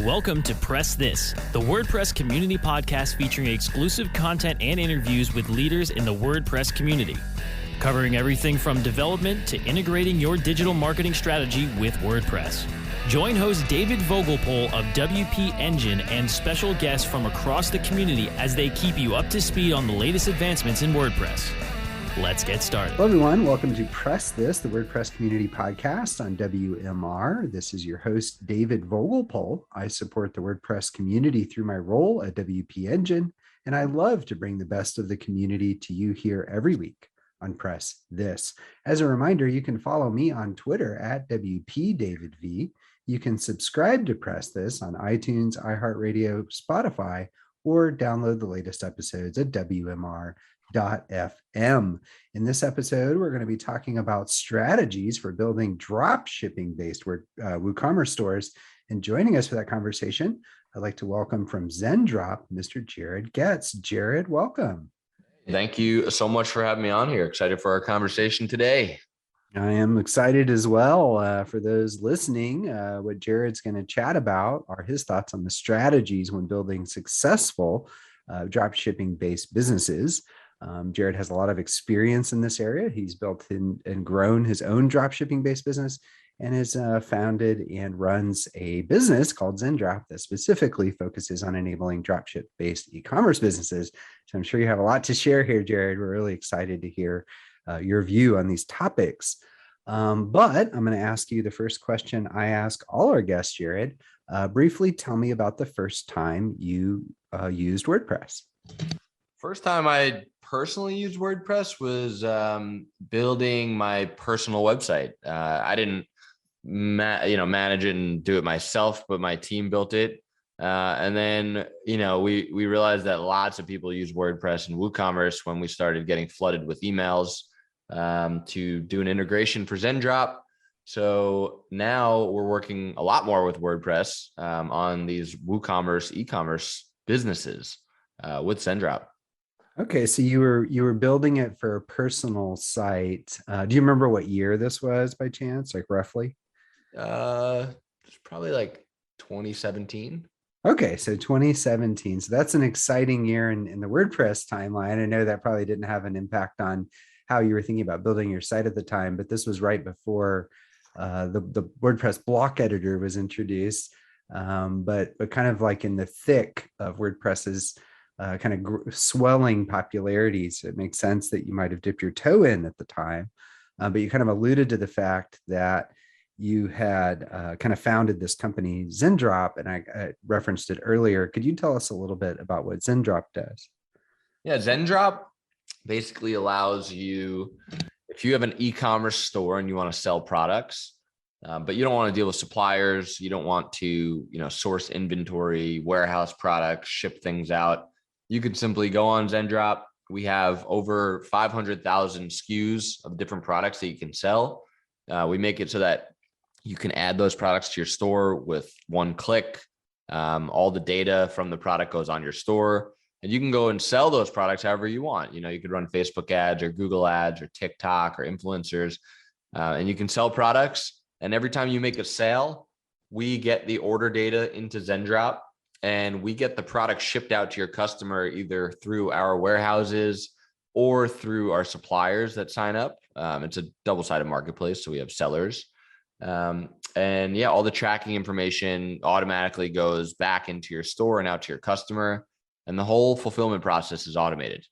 Welcome to PressThis, the WordPress community podcast featuring exclusive content and interviews with leaders in the WordPress community, covering everything from development to integrating your digital marketing strategy with WordPress. Join host David Vogelpohl of WP Engine and special guests from across the community as they keep you up to speed on the latest advancements in WordPress. Let's get started. Hello, everyone. Welcome to PressThis, the WordPress community podcast on WMR. This is your host, David Vogelpohl. I support the WordPress community through my role at WP Engine, and I love to bring the best of the community to you here every week on PressThis. As a reminder, you can follow me on Twitter at WPDavidV. You can subscribe to PressThis on iTunes, iHeartRadio, Spotify, or download the latest episodes at WMR.fm. In this episode, we're going to be talking about strategies for building dropshipping-based WooCommerce stores. And joining us for that conversation, I'd like to welcome from Zendrop, Mr. Jared Goetz. Jared, welcome. Thank you so much for having me on here. Excited for our conversation today. I am excited as well. For those listening, what Jared's going to chat about are his thoughts on the strategies when building successful dropshipping-based businesses. Jared has a lot of experience in this area. He's built and grown his own dropshipping-based business and has founded and runs a business called Zendrop that specifically focuses on enabling dropship-based e-commerce businesses. So I'm sure you have a lot to share here, Jared. We're really excited to hear your view on these topics. But I'm going to ask you the first question I ask all our guests, Jared. Briefly tell me about the first time you used WordPress. First time I personally used WordPress was building my personal website. I didn't manage it and do it myself, but my team built it. And then, we realized that lots of people use WordPress and WooCommerce when we started getting flooded with emails to do an integration for Zendrop. So now we're working a lot more with WordPress on these WooCommerce e-commerce businesses with Zendrop. Okay, so you were building it for a personal site. Do you remember what year this was by chance, like roughly? It's probably like 2017. Okay, so 2017. So that's an exciting year in the WordPress timeline. I know that probably didn't have an impact on how you were thinking about building your site at the time, but this was right before the WordPress block editor was introduced, but kind of like in the thick of WordPress's swelling popularity. So it makes sense that you might have dipped your toe in at the time, but you kind of alluded to the fact that you had kind of founded this company, Zendrop, and I referenced it earlier. Could you tell us a little bit about what Zendrop does? Yeah, Zendrop basically allows you, if you have an e-commerce store and you want to sell products, but you don't want to deal with suppliers, you don't want to, source inventory, warehouse products, ship things out, you could simply go on Zendrop. We have over 500,000 SKUs of different products that you can sell. We make it so that you can add those products to your store with one click. All the data from the product goes on your store, and you can go and sell those products however you want. You could run Facebook ads or Google ads or TikTok or influencers, and you can sell products. And every time you make a sale, we get the order data into Zendrop, and we get the product shipped out to your customer either through our warehouses or through our suppliers that sign up. It's a double-sided marketplace, so we have sellers. All the tracking information automatically goes back into your store and out to your customer, and the whole fulfillment process is automated.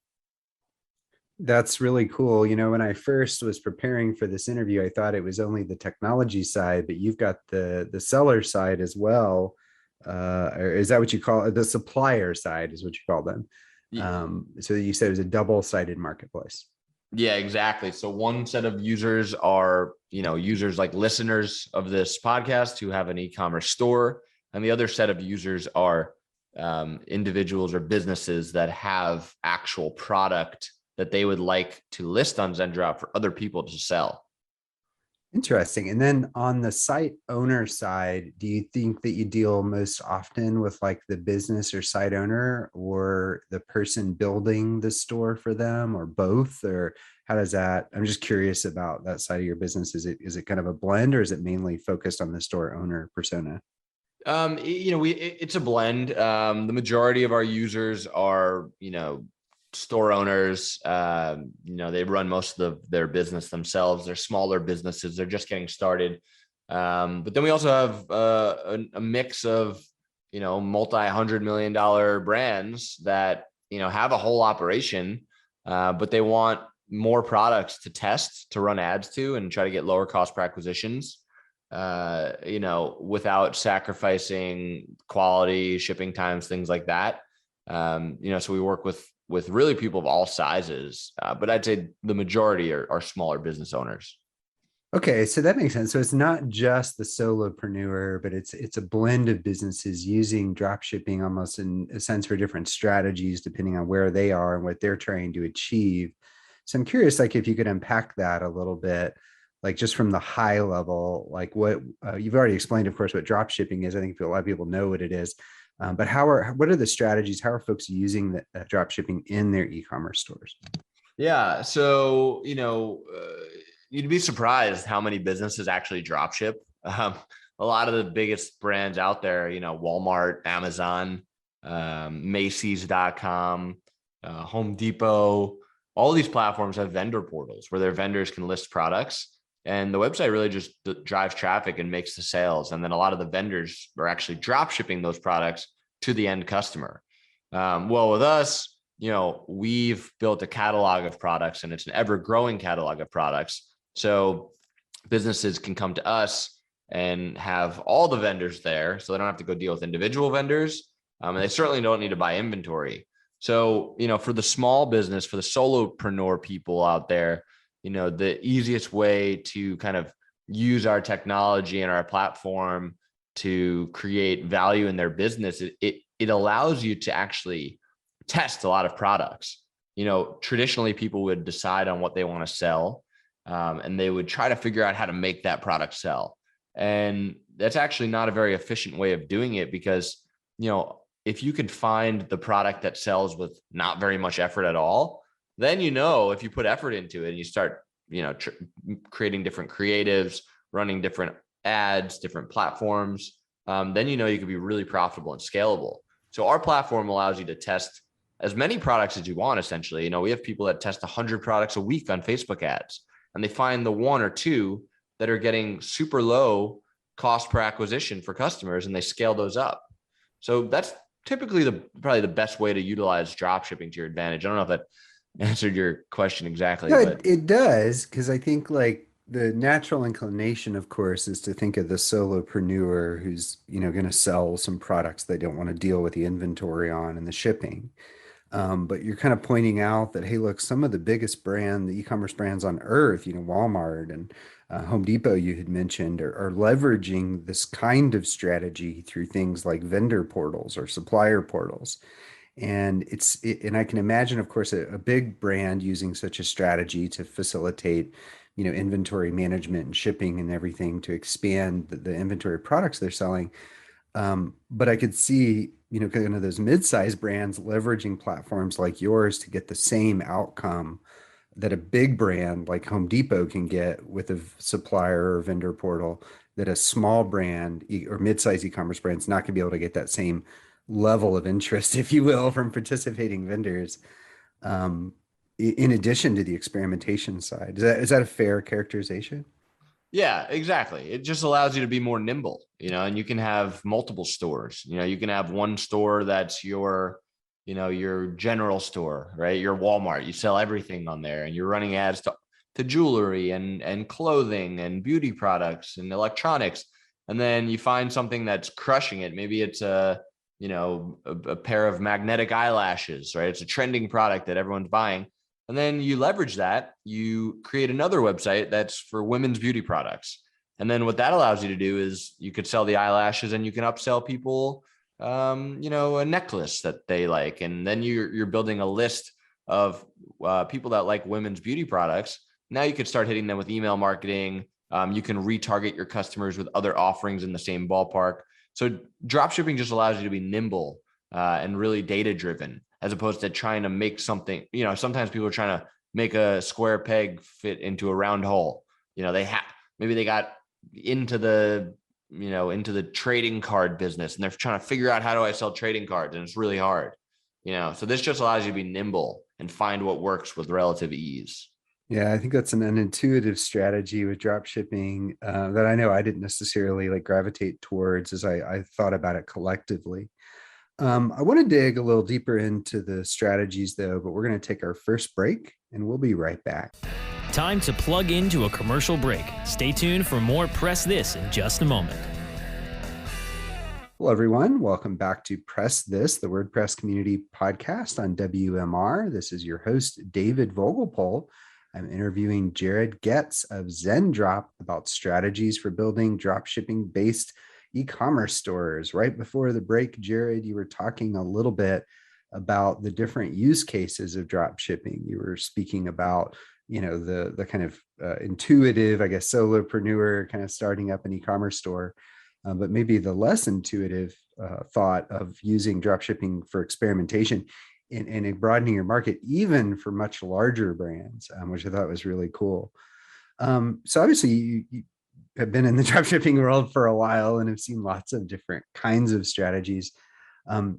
That's really cool. When I first was preparing for this interview, I thought it was only the technology side, but you've got the seller side as well. Or is that what you call it? The supplier side is what you call them. Yeah. So you said it was a double-sided marketplace. Yeah, exactly. So one set of users are, users like listeners of this podcast who have an e-commerce store. And the other set of users are individuals or businesses that have actual product that they would like to list on Zendrop for other people to sell. Interesting. And then on the site owner side, do you think that you deal most often with like the business or site owner or the person building the store for them, or both? Or how does that, I'm just curious about that side of your business. Is it kind of a blend, or is it mainly focused on the store owner persona? It's a blend. The majority of our users are, store owners. They run most of their business themselves. They're smaller businesses. They're just getting started. But then we also have a mix of, multi-$100 million brands that, have a whole operation, but they want more products to test, to run ads to, and try to get lower cost per acquisitions, without sacrificing quality, shipping times, things like that. So we work with really people of all sizes, but I'd say the majority are smaller business owners. Okay, so that makes sense. So it's not just the solopreneur, but it's a blend of businesses using drop shipping almost in a sense for different strategies, depending on where they are and what they're trying to achieve. So I'm curious, like if you could unpack that a little bit, like just from the high level, like what you've already explained, of course, what drop shipping is. I think a lot of people know what it is, but what are the strategies? How are folks using the drop shipping in their e-commerce stores? Yeah, so you'd be surprised how many businesses actually drop ship. A lot of the biggest brands out there, Walmart, Amazon, Macy's.com, Home Depot, all these platforms have vendor portals where their vendors can list products. And the website really just drives traffic and makes the sales. And then a lot of the vendors are actually drop shipping those products to the end customer. Well, with us, we've built a catalog of products, and it's an ever growing catalog of products. So businesses can come to us and have all the vendors there, so they don't have to go deal with individual vendors. And they certainly don't need to buy inventory. So, for the small business, for the solopreneur people out there, the easiest way to kind of use our technology and our platform to create value in their business, it allows you to actually test a lot of products. Traditionally people would decide on what they want to sell, and they would try to figure out how to make that product sell. And that's actually not a very efficient way of doing it, because, if you can find the product that sells with not very much effort at all, then, if you put effort into it and you start, creating different creatives, running different ads, different platforms, then, you can be really profitable and scalable. So our platform allows you to test as many products as you want, essentially. We have people that test 100 products a week on Facebook ads, and they find the one or two that are getting super low cost per acquisition for customers, and they scale those up. So that's typically probably the best way to utilize drop shipping to your advantage. I don't know if that answered your question exactly. No, but it does, because I think like the natural inclination, of course, is to think of the solopreneur who's, going to sell some products they don't want to deal with the inventory on and the shipping. But you're kind of pointing out that, hey, look, some of the biggest the e-commerce brands on earth, Walmart and Home Depot, you had mentioned, are leveraging this kind of strategy through things like vendor portals or supplier portals. And and I can imagine, of course, a big brand using such a strategy to facilitate, inventory management and shipping and everything to expand the inventory of products they're selling. But I could see, kind of those mid-sized brands leveraging platforms like yours to get the same outcome that a big brand like Home Depot can get with a supplier or vendor portal, that a small brand or mid-sized e-commerce brand's not going to be able to get that same level of interest, if you will, from participating vendors. In addition to the experimentation side, is that a fair characterization? Yeah, exactly. It just allows you to be more nimble, and you can have multiple stores. You can have one store that's your general store, right? Your Walmart. You sell everything on there, and you're running ads to jewelry and clothing and beauty products and electronics. And then you find something that's crushing it. Maybe it's a pair of magnetic eyelashes, right? It's a trending product that everyone's buying. And then you leverage that, you create another website that's for women's beauty products. And then what that allows you to do is you could sell the eyelashes, and you can upsell people, a necklace that they like. And then you're building a list of people that like women's beauty products. Now you could start hitting them with email marketing. You can retarget your customers with other offerings in the same ballpark. So dropshipping just allows you to be nimble and really data driven, as opposed to trying to make something. Sometimes people are trying to make a square peg fit into a round hole. Maybe they got into the into the trading card business, and they're trying to figure out, how do I sell trading cards? And it's really hard, so this just allows you to be nimble and find what works with relative ease. Yeah, I think that's an intuitive strategy with drop shipping that I know I didn't necessarily like gravitate towards as I thought about it collectively. I want to dig a little deeper into the strategies though, but we're going to take our first break and we'll be right back. Time to plug into a commercial break. Stay tuned for more Press This in just a moment. Hello, everyone. Welcome back to Press This, the WordPress community podcast on WMR. This is your host, David Vogelpohl. I'm interviewing Jared Goetz of Zendrop about strategies for building dropshipping-based e-commerce stores. Right before the break, Jared, you were talking a little bit about the different use cases of dropshipping. You were speaking about the kind of intuitive, I guess, solopreneur kind of starting up an e-commerce store, but maybe the less intuitive thought of using dropshipping for experimentation and broadening your market, even for much larger brands, which I thought was really cool. So obviously you have been in the dropshipping world for a while and have seen lots of different kinds of strategies.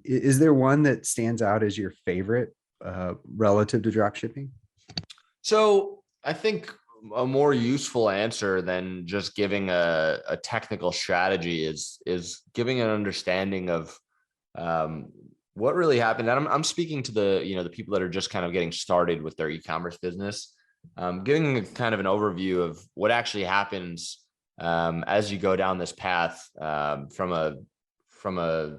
Is there one that stands out as your favorite relative to dropshipping? So I think a more useful answer than just giving a technical strategy is giving an understanding of what really happened. And I'm speaking to the people that are just kind of getting started with their e-commerce business, giving kind of an overview of what actually happens as you go down this path from a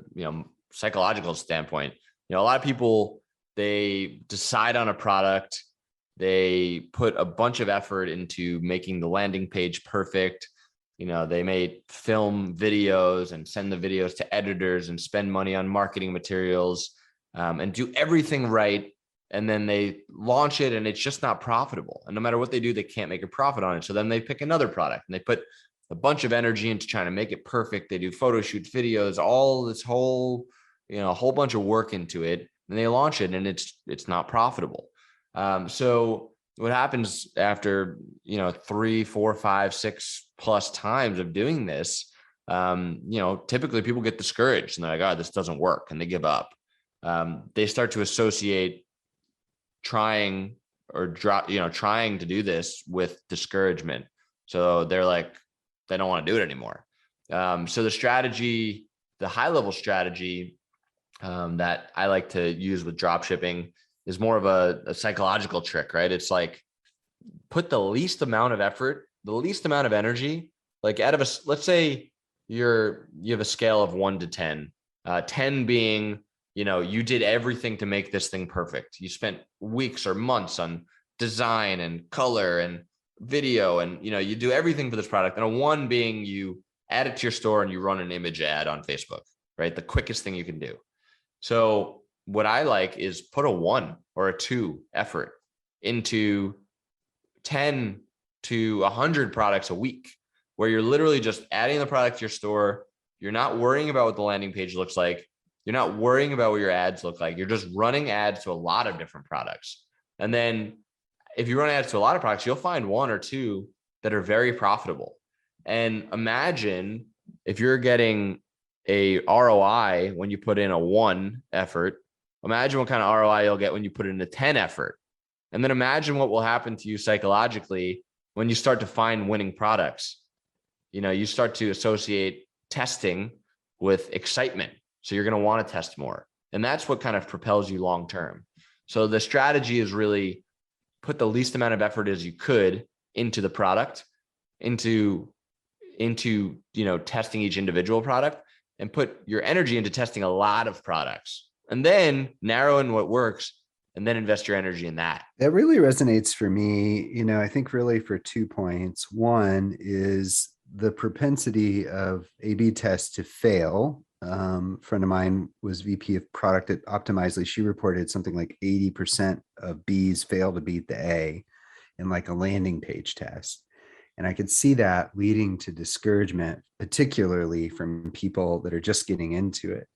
psychological standpoint. A lot of people, they decide on a product. They put a bunch of effort into making the landing page perfect. They may film videos and send the videos to editors and spend money on marketing materials and do everything right. And then they launch it and it's just not profitable. And no matter what they do, they can't make a profit on it. So then they pick another product and they put a bunch of energy into trying to make it perfect. They do photo shoots, videos, all this whole, a whole bunch of work into it. And they launch it and it's not profitable. So what happens after, 3, 4, 5, 6+ times of doing this, typically people get discouraged and they're like, oh, this doesn't work. And they give up. They start to associate trying to do this with discouragement. So they're like, they don't want to do it anymore. So the high level strategy that I like to use with dropshipping is more of a psychological trick, right? It's like, put the least amount of effort, the least amount of energy, like let's say you have a scale of 1 to 10, 10 being, you did everything to make this thing perfect. You spent weeks or months on design and color and video and, you do everything for this product. And a 1 being you add it to your store and you run an image ad on Facebook, right? The quickest thing you can do. So what I like is put a 1 or a 2 effort into 10 to 100 products a week, where you're literally just adding the product to your store. You're not worrying about what the landing page looks like. You're not worrying about what your ads look like. You're just running ads to a lot of different products. And then if you run ads to a lot of products, you'll find 1 or 2 that are very profitable. And imagine if you're getting a ROI when you put in a 1 effort. Imagine what kind of ROI you'll get when you put in a 10 effort. And then imagine what will happen to you psychologically when you start to find winning products. You start to associate testing with excitement. So you're going to want to test more. And that's what kind of propels you long term. So the strategy is really put the least amount of effort as you could into the product, into testing each individual product, and put your energy into testing a lot of products. And then narrow in what works and then invest your energy in that. That really resonates for me. I think really for 2 points. One is the propensity of A/B tests to fail. A friend of mine was VP of product at Optimizely. She reported something like 80% of Bs fail to beat the A in like a landing page test. And I could see that leading to discouragement, particularly from people that are just getting into it.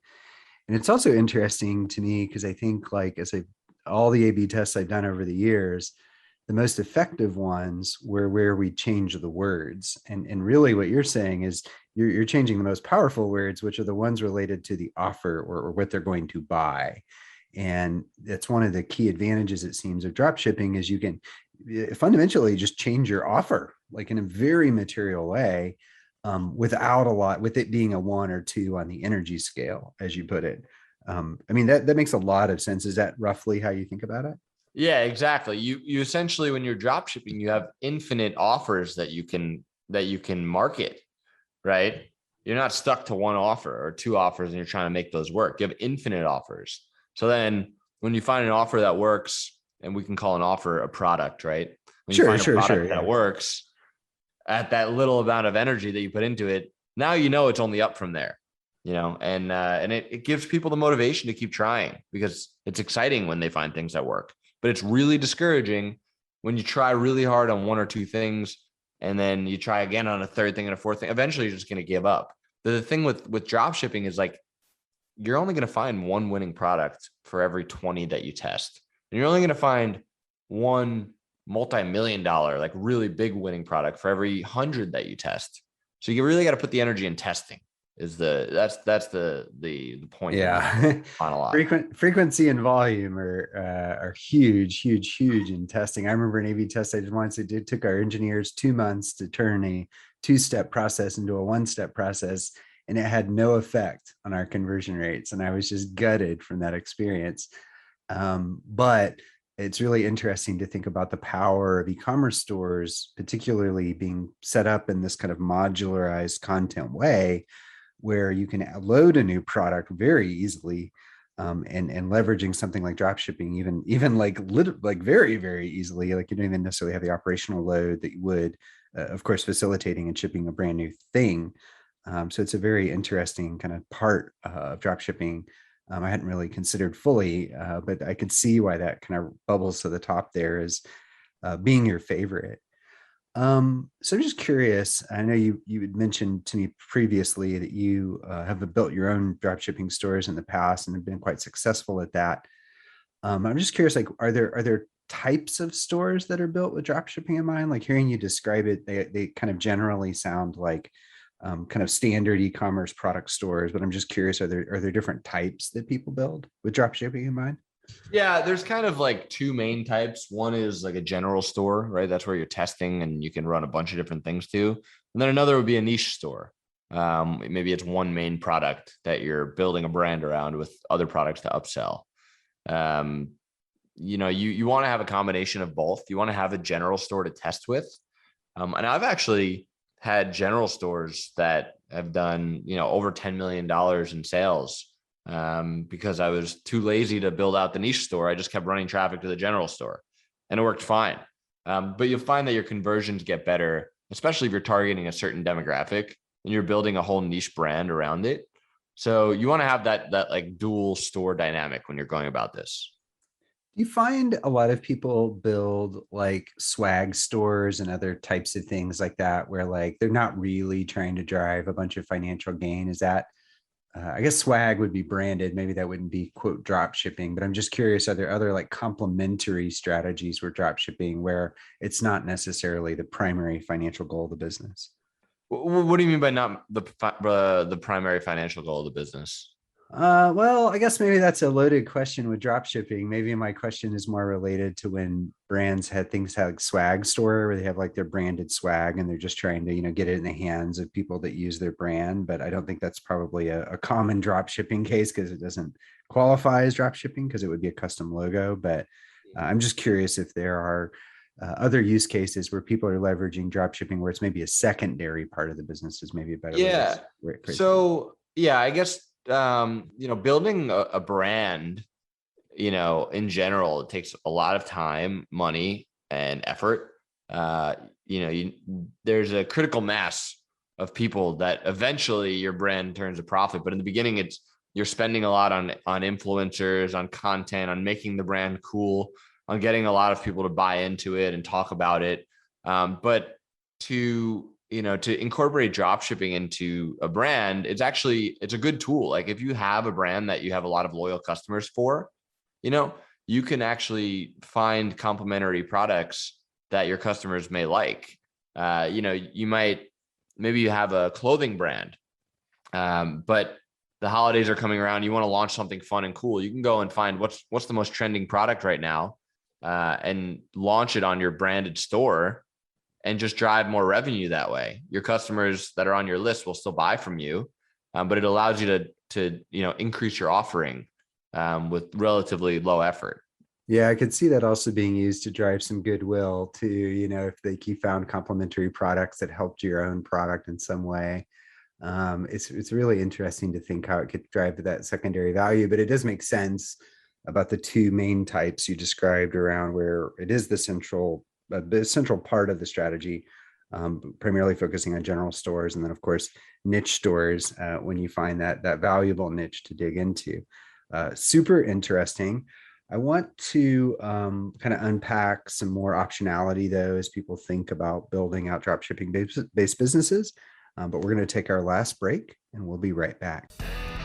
And it's also interesting to me because I think like all the A/B tests I've done over the years, the most effective ones were where we change the words. And really what you're saying is you're changing the most powerful words, which are the ones related to the offer or what they're going to buy. And that's one of the key advantages, it seems, of drop shipping is you can fundamentally just change your offer like in a very material way, without a lot, with it being a 1 or 2 on the energy scale, as you put it. I mean, that makes a lot of sense. Is that roughly how you think about it? Yeah, exactly. You essentially, when you're drop shipping, you have infinite offers that you can market, right? You're not stuck to one offer or 2 offers and you're trying to make those work. You have infinite offers. So then when you find an offer that works, and we can call an offer a product, right? When you find a product that works at that little amount of energy that you put into it, now you know it's only up from there, and it gives people the motivation to keep trying because it's exciting when they find things that work. But it's really discouraging when you try really hard on 1 or 2 things and then you try again on a 3rd thing and a 4th thing. Eventually, you're just going to give up. The thing with drop shipping is like you're only going to find 1 winning product for every 20 that you test. And you're only going to find 1 multi-million dollar, like really big winning product for every 100 that you test. So you really got to put the energy in testing. That's the point. Yeah. Frequency and volume are huge in testing. I remember an A/B test I did once. It took our engineers 2 months to turn a 2-step process into a 1-step process, and it had no effect on our conversion rates. And I was just gutted from that experience. But it's really interesting to think about the power of e-commerce stores, particularly being set up in this kind of modularized content way, where you can load a new product very easily, and leveraging something like dropshipping, even like very, very easily. Like you don't even necessarily have the operational load that you would, of course, facilitating and shipping a brand new thing. So it's a very interesting kind of part of dropshipping. I hadn't really considered fully, but I could see why that kind of bubbles to the top there as being your favorite. So I'm just curious. I know you had mentioned to me previously that you have built your own dropshipping stores in the past and have been quite successful at that. I'm just curious, like, are there types of stores that are built with dropshipping in mind? Like hearing you describe it, they kind of generally sound like kind of standard e-commerce product stores, but I'm just curious, are there different types that people build with dropshipping in mind? Yeah, there's kind of like 2 main types. One is like a general store, right? That's where you're testing and you can run a bunch of different things to. And then another would be a niche store. Maybe it's 1 main product that you're building a brand around with other products to upsell. You want to have a combination of both. You want to have a general store to test with. And I've actually had general stores that have done, over $10 million in sales, because I was too lazy to build out the niche store. I just kept running traffic to the general store and it worked fine. But you'll find that your conversions get better, especially if you're targeting a certain demographic and you're building a whole niche brand around it. So you want to have that like dual store dynamic when you're going about this. You find a lot of people build like swag stores and other types of things like that, where like they're not really trying to drive a bunch of financial gain. Is that, I guess swag would be branded. Maybe that wouldn't be quote drop shipping, but I'm just curious, are there other like complementary strategies with drop shipping where it's not necessarily the primary financial goal of the business? What do you mean by not the primary financial goal of the business? Well, I guess maybe that's a loaded question with drop shipping. Maybe my question is more related to when brands had things like swag store where they have like their branded swag and they're just trying to, get it in the hands of people that use their brand. But I don't think that's probably a common drop shipping case because it doesn't qualify as drop shipping because it would be a custom logo. But I'm just curious if there are other use cases where people are leveraging drop shipping where it's maybe a secondary part of the business is maybe a better way to So yeah, I guess building a brand, in general, it takes a lot of time, money, and effort. There's a critical mass of people that eventually your brand turns a profit. But in the beginning, you're spending a lot on influencers, on content, on making the brand cool, on getting a lot of people to buy into it and talk about it. But to incorporate drop shipping into a brand, it's a good tool. Like if you have a brand that you have a lot of loyal customers for, you can actually find complementary products that your customers may like. Maybe you have a clothing brand, but the holidays are coming around. You want to launch something fun and cool. You can go and find what's the most trending product right now, and launch it on your branded store and just drive more revenue that way. Your customers that are on your list will still buy from you, but it allows you to increase your offering with relatively low effort. Yeah, I could see that also being used to drive some goodwill too. If you found complementary products that helped your own product in some way. It's really interesting to think how it could drive that secondary value, but it does make sense about the two main types you described around where it is the central part of the strategy, primarily focusing on general stores, and then of course niche stores when you find that valuable niche to dig into. Super interesting. I want to kind of unpack some more optionality though as people think about building out dropshipping-based businesses. But we're going to take our last break and we'll be right back.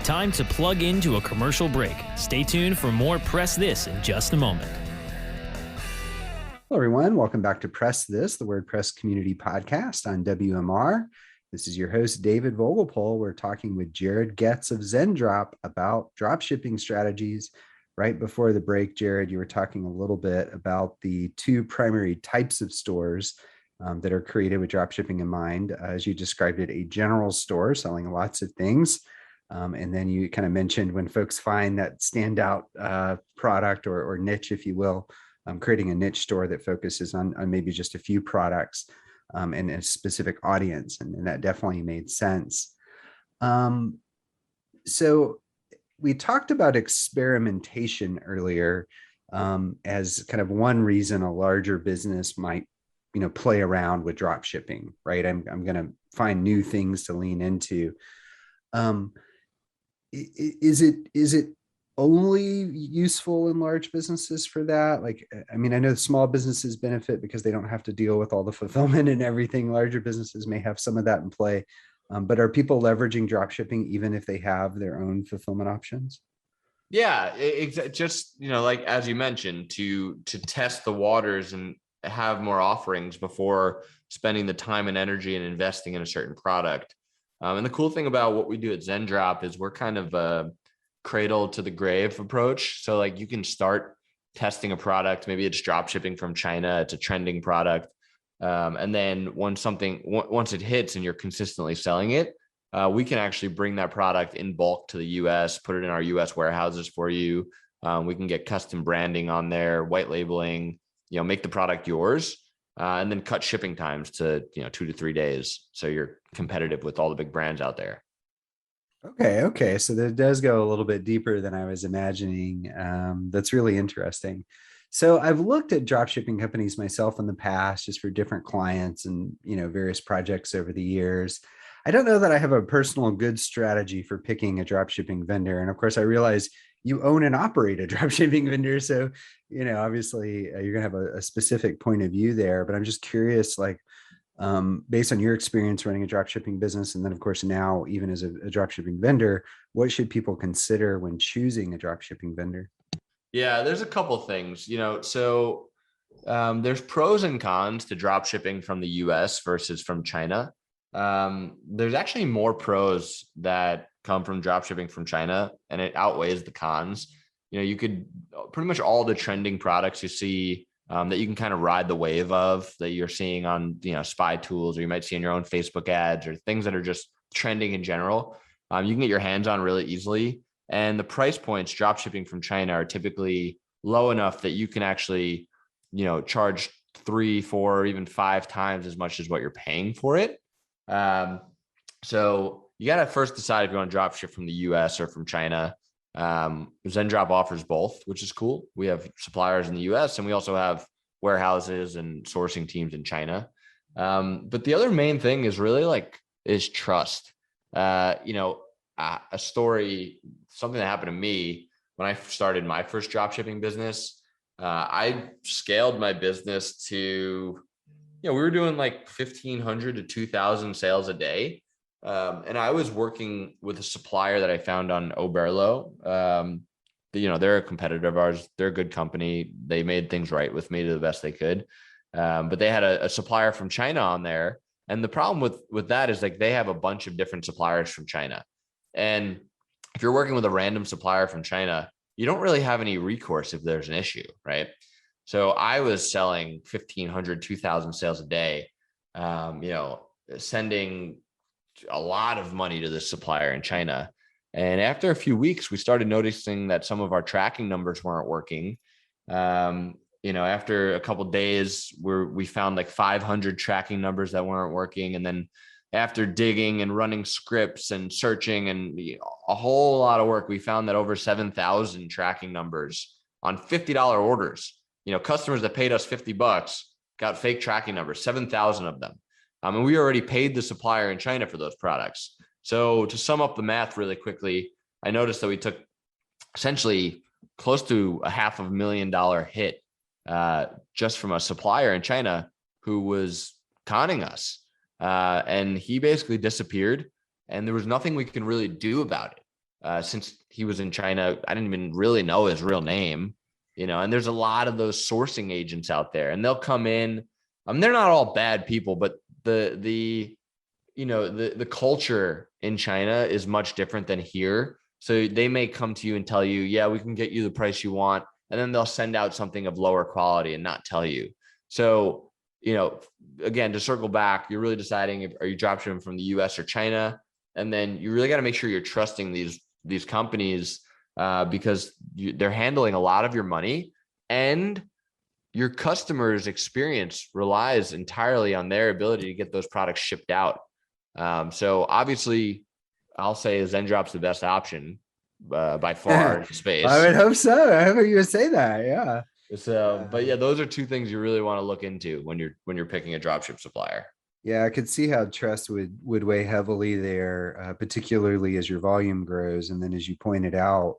Time to plug into a commercial break. Stay tuned for more Press This in just a moment. Hello, everyone. Welcome back to Press This, the WordPress community podcast on WMR. This is your host, David Vogelpohl. We're talking with Jared Goetz of Zendrop about dropshipping strategies. Right before the break, Jared, you were talking a little bit about the two primary types of stores that are created with dropshipping in mind. As you described it, a general store selling lots of things. And then you kind of mentioned when folks find that standout product or niche, if you will, creating a niche store that focuses on maybe just a few products and a specific audience. And that definitely made sense. So we talked about experimentation earlier as kind of one reason a larger business might play around with drop shipping, right? I'm going to find new things to lean into. Is it only useful in large businesses for that? I know small businesses benefit because they don't have to deal with all the fulfillment and everything. Larger businesses may have some of that in play. But are people leveraging drop shipping even if they have their own fulfillment options? Yeah, just, as you mentioned, to test the waters and have more offerings before spending the time and energy and investing in a certain product. And the cool thing about what we do at Zendrop is we're kind of a cradle to the grave approach. So you can start testing a product, maybe it's drop shipping from China, it's a trending product. And then once it hits and you're consistently selling it, we can actually bring that product in bulk to the US, put it in our US warehouses for you. We can get custom branding on there, white labeling, make the product yours, and then cut shipping times to 2 to 3 days. So you're competitive with all the big brands out there. Okay. So that does go a little bit deeper than I was imagining. That's really interesting. So I've looked at dropshipping companies myself in the past, just for different clients and, various projects over the years. I don't know that I have a personal good strategy for picking a dropshipping vendor. And of course, I realize you own and operate a dropshipping vendor. So, obviously you're going to have a specific point of view there, but I'm just curious, based on your experience running a dropshipping business, and then of course, now even as a dropshipping vendor, what should people consider when choosing a dropshipping vendor? Yeah, there's a couple things, so there's pros and cons to drop shipping from the US versus from China. There's actually more pros that come from drop shipping from China, and it outweighs the cons. You could pretty much all the trending products you see that you can kind of ride the wave of that you're seeing on, spy tools, or you might see in your own Facebook ads, or things that are just trending in general. You can get your hands on really easily. And the price points drop shipping from China are typically low enough that you can actually, charge 3, 4, or even 5 times as much as what you're paying for it. So you got to first decide if you want to drop ship from the US or from China. Zendrop offers both, which is cool. We have suppliers in the US, and we also have warehouses and sourcing teams in China. But the other main thing is really is trust. A story, something that happened to me when I started my first dropshipping business. I scaled my business to, we were doing 1,500 to 2,000 sales a day. And I was working with a supplier that I found on Oberlo. They're a competitor of ours. They're a good company. They made things right with me to the best they could. But they had a supplier from China on there. And the problem with that is like they have a bunch of different suppliers from China. And if you're working with a random supplier from China, you don't really have any recourse if there's an issue, right? So I was selling 1,500, 2,000 sales a day, sending a lot of money to this supplier in China. And after a few weeks, we started noticing that some of our tracking numbers weren't working. After a couple of days, we found like 500 tracking numbers that weren't working. And then after digging and running scripts and searching and a whole lot of work, we found that over 7,000 tracking numbers on $50 orders. Customers that paid us $50 got fake tracking numbers, 7,000 of them. And we already paid the supplier in China for those products. So to sum up the math really quickly, I noticed that we took essentially close to a $500,000 hit just from a supplier in China who was conning us. And he basically disappeared, and there was nothing we could really do about it. Since he was in China, I didn't even really know his real name, and there's a lot of those sourcing agents out there, and they'll come in. They're not all bad people, but the culture in China is much different than here. So they may come to you and tell you, yeah, we can get you the price you want. And then they'll send out something of lower quality and not tell you. So, again, to circle back, you're really deciding are you dropshipping from the US or China? And then you really got to make sure you're trusting these companies because they're handling a lot of your money, and your customers' experience relies entirely on their ability to get those products shipped out. So obviously, I'll say Zendrop's the best option by far in space. I would hope so. I hope you would say that. Yeah. So, but yeah, those are two things you really want to look into when you're picking a dropship supplier. Yeah, I could see how trust would weigh heavily there, particularly as your volume grows. And then, as you pointed out,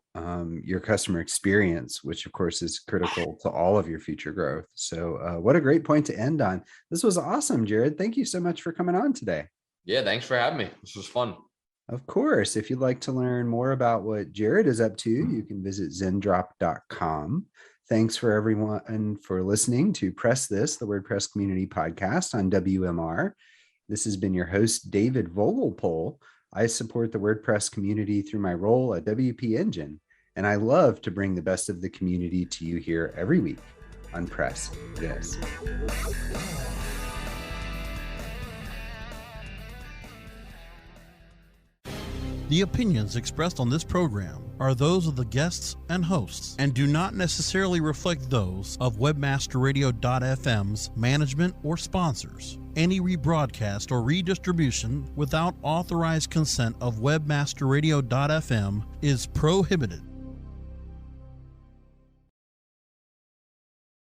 your customer experience, which of course is critical to all of your future growth. So what a great point to end on. This was awesome, Jared. Thank you so much for coming on today. Yeah, thanks for having me. This was fun. Of course. If you'd like to learn more about what Jared is up to, you can visit Zendrop.com. Thanks for everyone for listening to PressThis, the WordPress community podcast on WMR. This has been your host, David Vogelpohl. I support the WordPress community through my role at WP Engine, and I love to bring the best of the community to you here every week on PressThis. The opinions expressed on this program are those of the guests and hosts and do not necessarily reflect those of WebmasterRadio.fm's management or sponsors. Any rebroadcast or redistribution without authorized consent of WebmasterRadio.fm is prohibited.